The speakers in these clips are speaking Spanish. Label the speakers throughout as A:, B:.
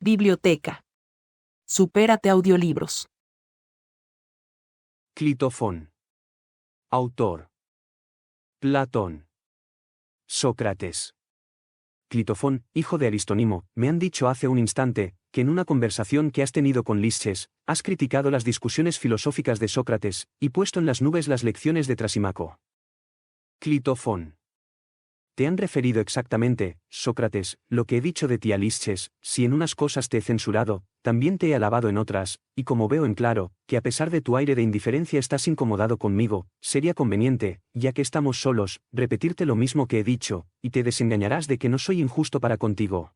A: Biblioteca. Supérate audiolibros.
B: Clitofón. Autor: Platón. Sócrates. Clitofón, hijo de Aristónimo, me han dicho hace un instante, que en una conversación que has tenido con Lisches, has criticado las discusiones filosóficas de Sócrates, y puesto en las nubes las lecciones de Trasimaco. Clitofón. Te han referido exactamente, Sócrates, lo que he dicho de ti a Lisches, si en unas cosas te he censurado, también te he alabado en otras, y como veo en claro, que a pesar de tu aire de indiferencia estás incomodado conmigo, sería conveniente, ya que estamos solos, repetirte lo mismo que he dicho, y te desengañarás de que no soy injusto para contigo.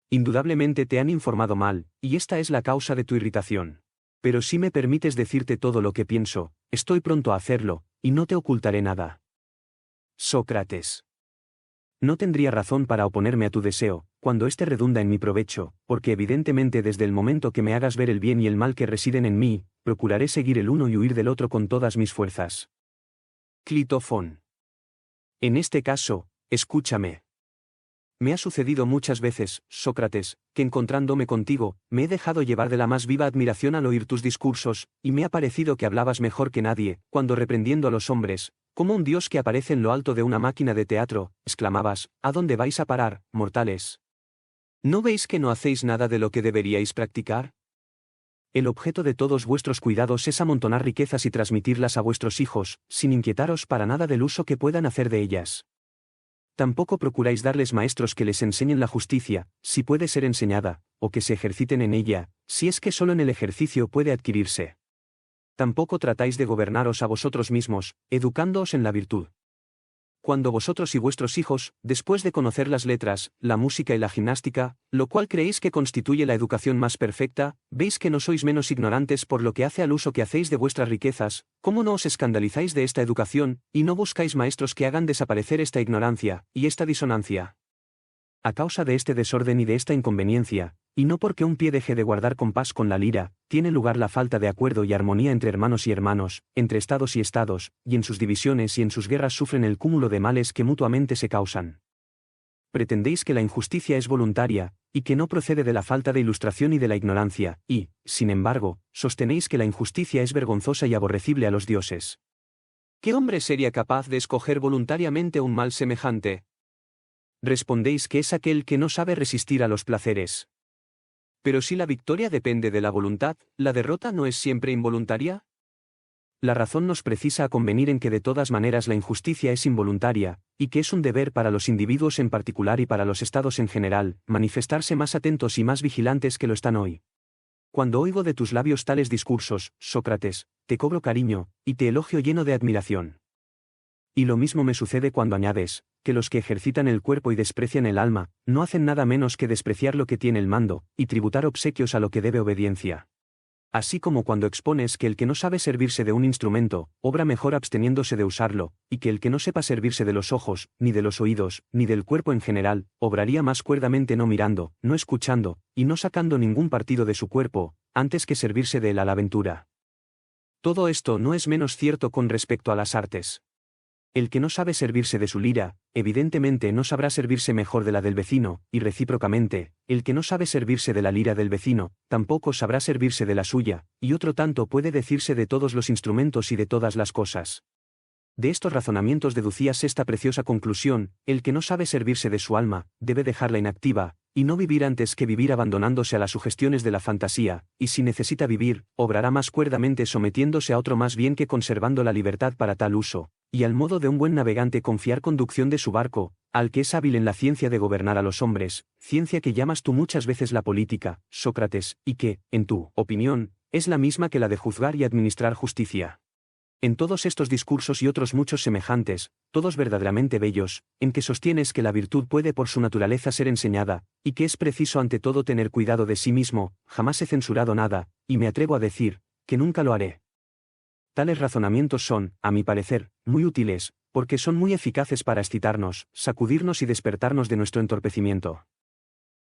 B: Indudablemente te han informado mal, y esta es la causa de tu irritación. Pero si me permites decirte todo lo que pienso, estoy pronto a hacerlo, y no te ocultaré nada. Sócrates. No tendría razón para oponerme a tu deseo, cuando éste redunda en mi provecho, porque evidentemente desde el momento que me hagas ver el bien y el mal que residen en mí, procuraré seguir el uno y huir del otro con todas mis fuerzas. Clitofón. En este caso, escúchame. Me ha sucedido muchas veces, Sócrates, que encontrándome contigo, me he dejado llevar de la más viva admiración al oír tus discursos, y me ha parecido que hablabas mejor que nadie, cuando reprendiendo a los hombres, como un dios que aparece en lo alto de una máquina de teatro, exclamabas: ¿a dónde vais a parar, mortales? ¿No veis que no hacéis nada de lo que deberíais practicar? El objeto de todos vuestros cuidados es amontonar riquezas y transmitirlas a vuestros hijos, sin inquietaros para nada del uso que puedan hacer de ellas. Tampoco procuráis darles maestros que les enseñen la justicia, si puede ser enseñada, o que se ejerciten en ella, si es que solo en el ejercicio puede adquirirse. Tampoco tratáis de gobernaros a vosotros mismos, educándoos en la virtud. Cuando vosotros y vuestros hijos, después de conocer las letras, la música y la gimnástica, lo cual creéis que constituye la educación más perfecta, veis que no sois menos ignorantes por lo que hace al uso que hacéis de vuestras riquezas, ¿cómo no os escandalizáis de esta educación, y no buscáis maestros que hagan desaparecer esta ignorancia, y esta disonancia? A causa de este desorden y de esta inconveniencia, y no porque un pie deje de guardar compás con la lira, tiene lugar la falta de acuerdo y armonía entre hermanos y hermanos, entre estados, y en sus divisiones y en sus guerras sufren el cúmulo de males que mutuamente se causan. Pretendéis que la injusticia es voluntaria, y que no procede de la falta de ilustración y de la ignorancia, y, sin embargo, sostenéis que la injusticia es vergonzosa y aborrecible a los dioses. ¿Qué hombre sería capaz de escoger voluntariamente un mal semejante? Respondéis que es aquel que no sabe resistir a los placeres. Pero si la victoria depende de la voluntad, ¿la derrota no es siempre involuntaria? La razón nos precisa a convenir en que de todas maneras la injusticia es involuntaria, y que es un deber para los individuos en particular y para los estados en general, manifestarse más atentos y más vigilantes que lo están hoy. Cuando oigo de tus labios tales discursos, Sócrates, te cobro cariño, y te elogio lleno de admiración. Y lo mismo me sucede cuando añades, que los que ejercitan el cuerpo y desprecian el alma, no hacen nada menos que despreciar lo que tiene el mando, y tributar obsequios a lo que debe obediencia. Así como cuando expones que el que no sabe servirse de un instrumento, obra mejor absteniéndose de usarlo, y que el que no sepa servirse de los ojos, ni de los oídos, ni del cuerpo en general, obraría más cuerdamente no mirando, no escuchando, y no sacando ningún partido de su cuerpo, antes que servirse de él a la aventura. Todo esto no es menos cierto con respecto a las artes. El que no sabe servirse de su lira, evidentemente no sabrá servirse mejor de la del vecino, y recíprocamente, el que no sabe servirse de la lira del vecino, tampoco sabrá servirse de la suya, y otro tanto puede decirse de todos los instrumentos y de todas las cosas. De estos razonamientos deducías esta preciosa conclusión: el que no sabe servirse de su alma, debe dejarla inactiva, y no vivir antes que vivir abandonándose a las sugestiones de la fantasía, y si necesita vivir, obrará más cuerdamente sometiéndose a otro más bien que conservando la libertad para tal uso, y al modo de un buen navegante confiar conducción de su barco, al que es hábil en la ciencia de gobernar a los hombres, ciencia que llamas tú muchas veces la política, Sócrates, y que, en tu opinión, es la misma que la de juzgar y administrar justicia. En todos estos discursos y otros muchos semejantes, todos verdaderamente bellos, en que sostienes que la virtud puede por su naturaleza ser enseñada, y que es preciso ante todo tener cuidado de sí mismo, jamás he censurado nada, y me atrevo a decir, que nunca lo haré. Tales razonamientos son, a mi parecer, muy útiles, porque son muy eficaces para excitarnos, sacudirnos y despertarnos de nuestro entorpecimiento.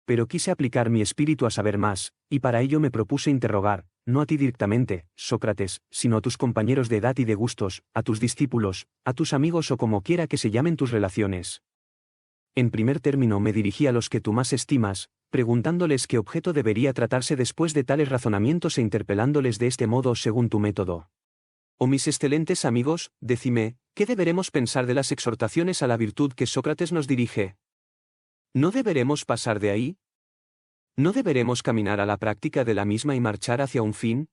B: Pero quise aplicar mi espíritu a saber más, y para ello me propuse interrogar, no a ti directamente, Sócrates, sino a tus compañeros de edad y de gustos, a tus discípulos, a tus amigos o como quiera que se llamen tus relaciones. En primer término me dirigí a los que tú más estimas, preguntándoles qué objeto debería tratarse después de tales razonamientos e interpelándoles de este modo según tu método. Oh mis excelentes amigos, decime, ¿qué deberemos pensar de las exhortaciones a la virtud que Sócrates nos dirige? ¿No deberemos pasar de ahí? ¿No deberemos caminar a la práctica de la misma y marchar hacia un fin?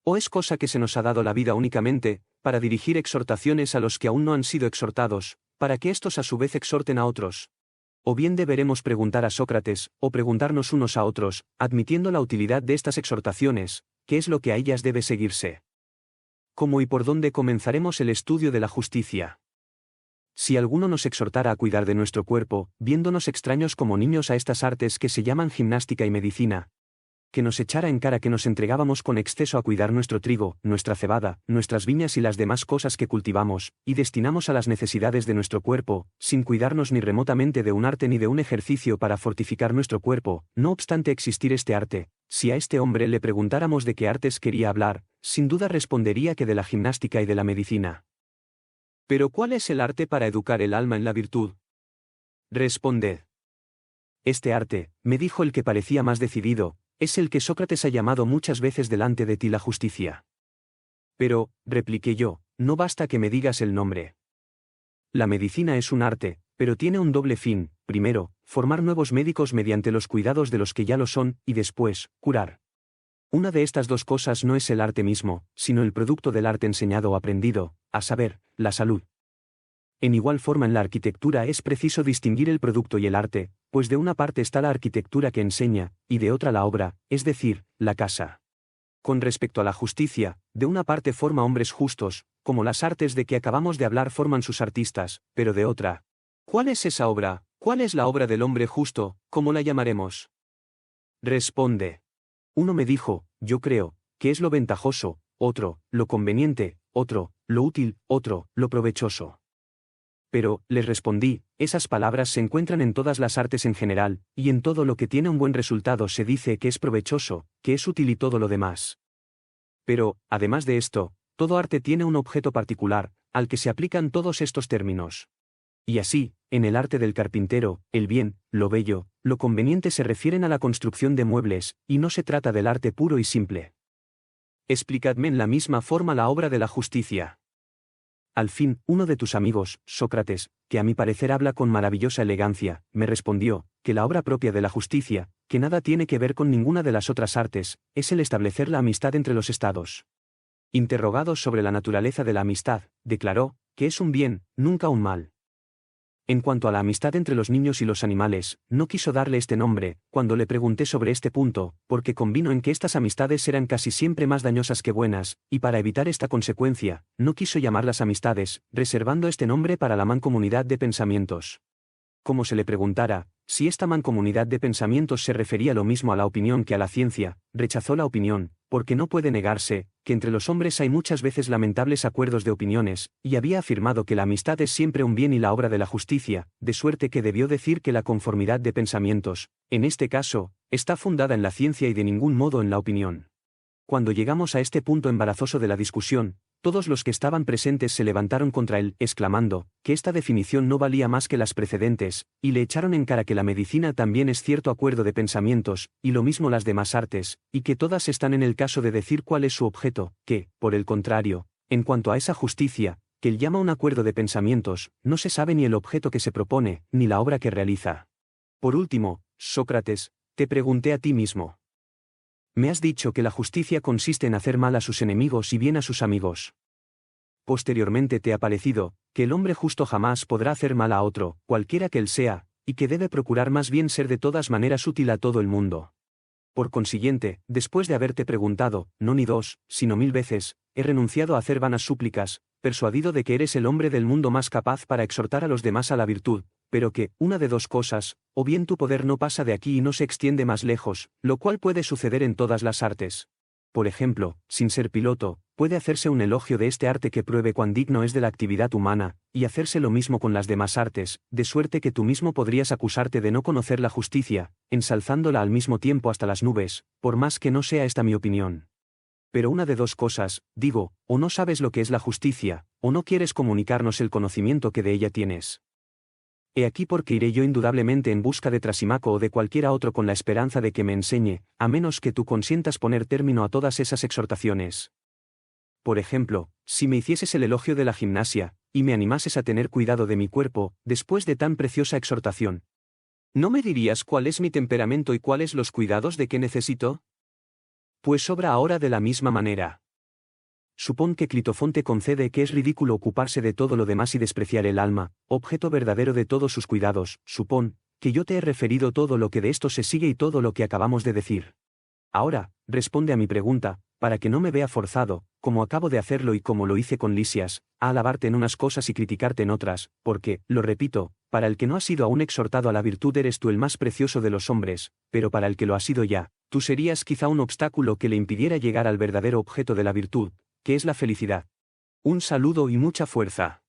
B: ¿O es cosa que se nos ha dado la vida únicamente, para dirigir exhortaciones a los que aún no han sido exhortados, para que éstos a su vez exhorten a otros? O bien deberemos preguntar a Sócrates, o preguntarnos unos a otros, admitiendo la utilidad de estas exhortaciones, ¿qué es lo que a ellas debe seguirse? ¿Cómo y por dónde comenzaremos el estudio de la justicia? Si alguno nos exhortara a cuidar de nuestro cuerpo, viéndonos extraños como niños a estas artes que se llaman gimnástica y medicina, que nos echara en cara que nos entregábamos con exceso a cuidar nuestro trigo, nuestra cebada, nuestras viñas y las demás cosas que cultivamos, y destinamos a las necesidades de nuestro cuerpo, sin cuidarnos ni remotamente de un arte ni de un ejercicio para fortificar nuestro cuerpo, no obstante existir este arte, si a este hombre le preguntáramos de qué artes quería hablar, sin duda respondería que de la gimnástica y de la medicina. Pero ¿cuál es el arte para educar el alma en la virtud? Responded. Este arte, me dijo el que parecía más decidido, es el que Sócrates ha llamado muchas veces delante de ti la justicia. Pero, repliqué yo, no basta que me digas el nombre. La medicina es un arte, pero tiene un doble fin: primero, formar nuevos médicos mediante los cuidados de los que ya lo son, y después, curar. Una de estas dos cosas no es el arte mismo, sino el producto del arte enseñado o aprendido, a saber, la salud. En igual forma en la arquitectura es preciso distinguir el producto y el arte, pues de una parte está la arquitectura que enseña, y de otra la obra, es decir, la casa. Con respecto a la justicia, de una parte forma hombres justos, como las artes de que acabamos de hablar forman sus artistas, pero de otra. ¿Cuál es esa obra? ¿Cuál es la obra del hombre justo? ¿Cómo la llamaremos? Responde. Uno me dijo, yo creo, que es lo ventajoso; otro, lo conveniente; otro, lo útil; otro, lo provechoso. Pero, les respondí, esas palabras se encuentran en todas las artes en general, y en todo lo que tiene un buen resultado se dice que es provechoso, que es útil y todo lo demás. Pero, además de esto, todo arte tiene un objeto particular, al que se aplican todos estos términos. Y así, en el arte del carpintero, el bien, lo bello, lo conveniente se refieren a la construcción de muebles, y no se trata del arte puro y simple. Explicadme en la misma forma la obra de la justicia. Al fin, uno de tus amigos, Sócrates, que a mi parecer habla con maravillosa elegancia, me respondió, que la obra propia de la justicia, que nada tiene que ver con ninguna de las otras artes, es el establecer la amistad entre los estados. Interrogado sobre la naturaleza de la amistad, declaró, que es un bien, nunca un mal. En cuanto a la amistad entre los niños y los animales, no quiso darle este nombre, cuando le pregunté sobre este punto, porque convino en que estas amistades eran casi siempre más dañosas que buenas, y para evitar esta consecuencia, no quiso llamarlas amistades, reservando este nombre para la mancomunidad de pensamientos. Como se le preguntara, si esta mancomunidad de pensamientos se refería lo mismo a la opinión que a la ciencia, rechazó la opinión, porque no puede negarse, que entre los hombres hay muchas veces lamentables acuerdos de opiniones, y había afirmado que la amistad es siempre un bien y la obra de la justicia, de suerte que debió decir que la conformidad de pensamientos, en este caso, está fundada en la ciencia y de ningún modo en la opinión. Cuando llegamos a este punto embarazoso de la discusión, todos los que estaban presentes se levantaron contra él, exclamando, que esta definición no valía más que las precedentes, y le echaron en cara que la medicina también es cierto acuerdo de pensamientos, y lo mismo las demás artes, y que todas están en el caso de decir cuál es su objeto, que, por el contrario, en cuanto a esa justicia, que él llama un acuerdo de pensamientos, no se sabe ni el objeto que se propone, ni la obra que realiza. Por último, Sócrates, te pregunté a ti mismo. Me has dicho que la justicia consiste en hacer mal a sus enemigos y bien a sus amigos. Posteriormente te ha parecido, que el hombre justo jamás podrá hacer mal a otro, cualquiera que él sea, y que debe procurar más bien ser de todas maneras útil a todo el mundo. Por consiguiente, después de haberte preguntado, no ni dos, sino 1000 veces, he renunciado a hacer vanas súplicas, persuadido de que eres el hombre del mundo más capaz para exhortar a los demás a la virtud, pero que, una de dos cosas, o bien tu poder no pasa de aquí y no se extiende más lejos, lo cual puede suceder en todas las artes. Por ejemplo, sin ser piloto, puede hacerse un elogio de este arte que pruebe cuán digno es de la actividad humana, y hacerse lo mismo con las demás artes, de suerte que tú mismo podrías acusarte de no conocer la justicia, ensalzándola al mismo tiempo hasta las nubes, por más que no sea esta mi opinión. Pero una de dos cosas, digo, o no sabes lo que es la justicia, o no quieres comunicarnos el conocimiento que de ella tienes. He aquí porque iré yo indudablemente en busca de Trasimaco o de cualquiera otro con la esperanza de que me enseñe, a menos que tú consientas poner término a todas esas exhortaciones. Por ejemplo, si me hicieses el elogio de la gimnasia, y me animases a tener cuidado de mi cuerpo, después de tan preciosa exhortación, ¿no me dirías cuál es mi temperamento y cuáles los cuidados de que necesito? Pues obra ahora de la misma manera. Supón que Clitofón te concede que es ridículo ocuparse de todo lo demás y despreciar el alma, objeto verdadero de todos sus cuidados. Supón que yo te he referido todo lo que de esto se sigue y todo lo que acabamos de decir. Ahora, responde a mi pregunta, para que no me vea forzado, como acabo de hacerlo y como lo hice con Lisias, a alabarte en unas cosas y criticarte en otras, porque, lo repito, para el que no ha sido aún exhortado a la virtud eres tú el más precioso de los hombres, pero para el que lo ha sido ya, tú serías quizá un obstáculo que le impidiera llegar al verdadero objeto de la virtud, que es la felicidad. Un saludo y mucha fuerza.